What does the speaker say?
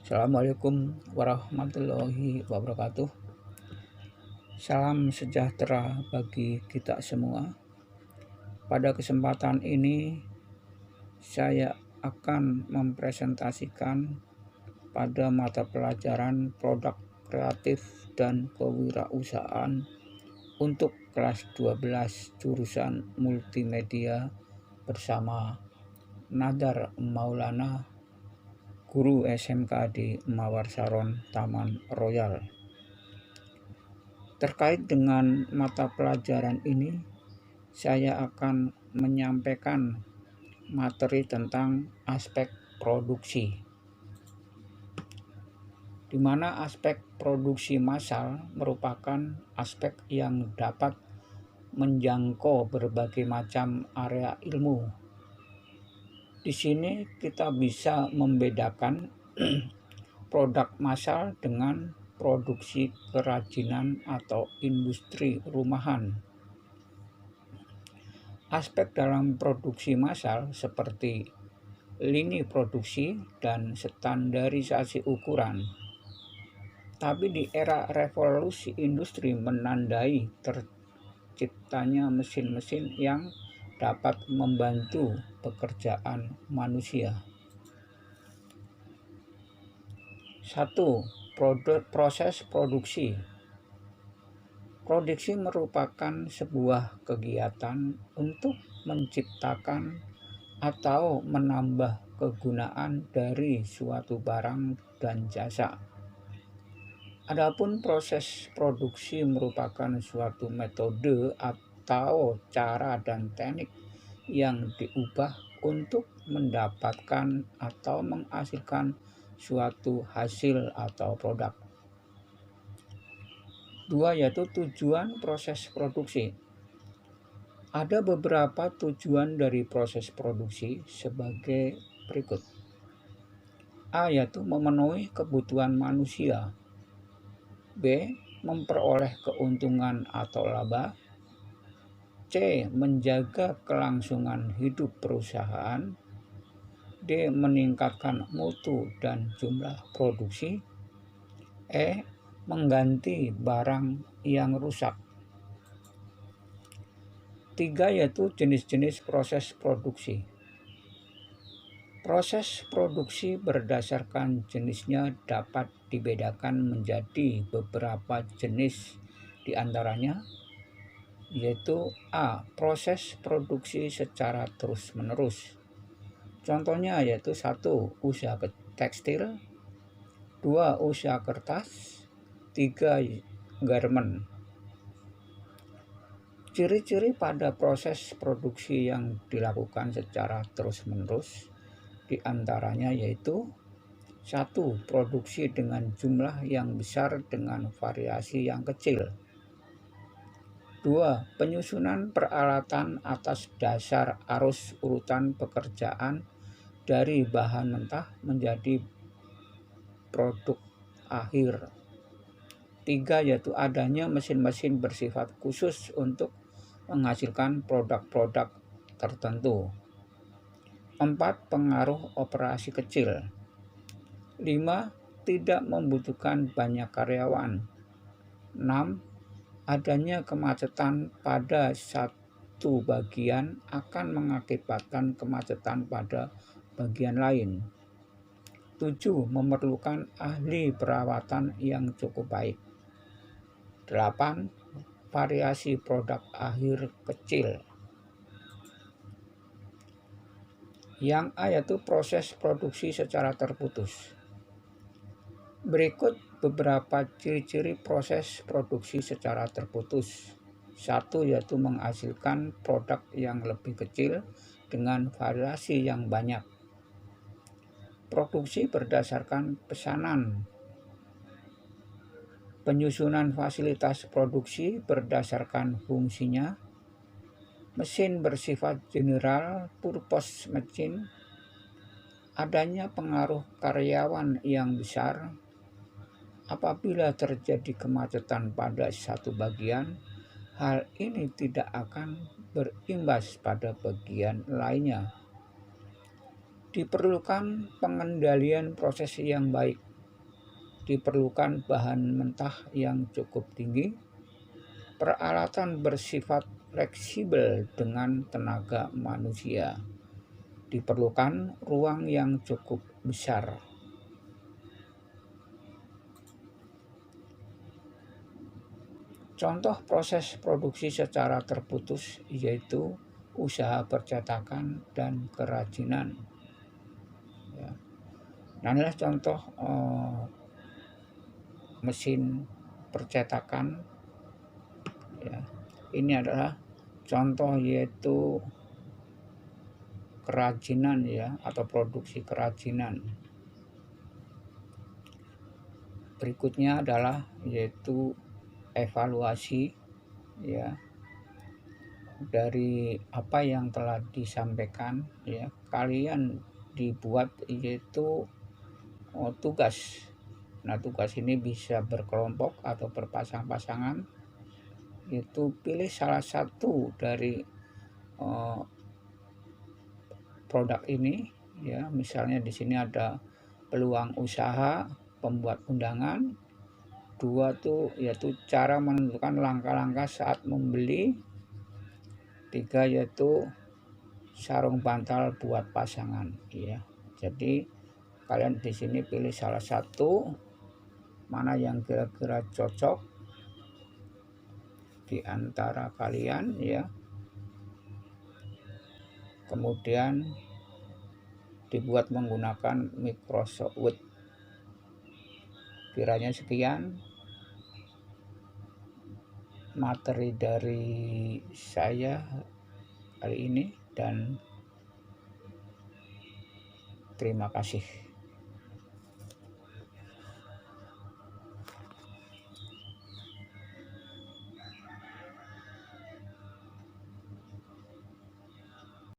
Assalamualaikum warahmatullahi wabarakatuh. Salam sejahtera bagi kita semua. Pada kesempatan ini, saya akan mempresentasikan pada mata pelajaran produk kreatif dan kewirausahaan untuk kelas 12 jurusan multimedia bersama Nadar Maulana, guru SMK di Mawar Saron, Taman Royal. Terkait dengan mata pelajaran ini, saya akan menyampaikan materi tentang aspek produksi, di mana aspek produksi massal merupakan aspek yang dapat menjangkau berbagai macam area ilmu. Di sini kita bisa membedakan produk massal dengan produksi kerajinan atau industri rumahan. Aspek dalam produksi massal seperti lini produksi dan standarisasi ukuran. Tapi di era revolusi industri menandai terciptanya mesin-mesin yang dapat membantu pekerjaan manusia. 1. Proses produksi. Produksi merupakan sebuah kegiatan untuk menciptakan atau menambah kegunaan dari suatu barang dan jasa. Adapun proses produksi merupakan suatu metode atau cara dan teknik yang diubah untuk mendapatkan atau menghasilkan suatu hasil atau produk. 2. Yaitu tujuan proses produksi. Ada beberapa tujuan dari proses produksi sebagai berikut. A. Yaitu memenuhi kebutuhan manusia. B. Memperoleh keuntungan atau laba. C. Menjaga kelangsungan hidup perusahaan. D. Meningkatkan mutu dan jumlah produksi. E. Mengganti barang yang rusak. 3. Yaitu jenis-jenis proses produksi. Proses produksi berdasarkan jenisnya dapat dibedakan menjadi beberapa jenis, diantaranya yaitu A. Proses produksi secara terus-menerus. Contohnya yaitu 1. Usaha tekstil, 2. Usaha kertas, 3. garmen. Ciri-ciri pada proses produksi yang dilakukan secara terus-menerus diantaranya yaitu 1. Produksi dengan jumlah yang besar dengan variasi yang kecil. 2. Penyusunan peralatan atas dasar arus urutan pekerjaan dari bahan mentah menjadi produk akhir. 3. Yaitu adanya mesin-mesin bersifat khusus untuk menghasilkan produk-produk tertentu. 4. Pengaruh operasi kecil. 5. Tidak membutuhkan banyak karyawan. 6. Adanya kemacetan pada satu bagian akan mengakibatkan kemacetan pada bagian lain. 7. Memerlukan ahli perawatan yang cukup baik. 8. Variasi produk akhir kecil. Yang A yaitu proses produksi secara terputus. Berikut beberapa ciri-ciri proses produksi secara terputus. 1. Yaitu menghasilkan produk yang lebih kecil dengan variasi yang banyak. Produksi berdasarkan pesanan. Penyusunan fasilitas produksi berdasarkan fungsinya. Mesin bersifat general purpose mesin. Adanya pengaruh karyawan yang besar. Apabila terjadi kemacetan pada satu bagian, hal ini tidak akan berimbas pada bagian lainnya. Diperlukan pengendalian proses yang baik. diperlukan bahan mentah yang cukup tinggi, peralatan bersifat fleksibel dengan tenaga manusia, diperlukan ruang yang cukup besar. Contoh proses produksi secara terputus yaitu usaha percetakan dan kerajinan. Ya. Nah, inilah contoh mesin percetakan. Ya. Ini adalah contoh yaitu kerajinan ya, atau produksi kerajinan. Berikutnya adalah yaitu evaluasi ya dari apa yang telah disampaikan ya. Kalian dibuat yaitu tugas. Nah, tugas ini bisa berkelompok atau berpasang-pasangan. Itu pilih salah satu dari produk ini ya. Misalnya di sini ada peluang usaha, pembuat undangan. 2 tuh yaitu cara menentukan langkah-langkah saat membeli. 3 yaitu sarung bantal buat pasangan ya. Jadi kalian di sini pilih salah satu mana yang kira-kira cocok di antara kalian ya. Kemudian dibuat menggunakan Microsoft Word. Kiranya sekian materi dari saya kali ini dan terima kasih.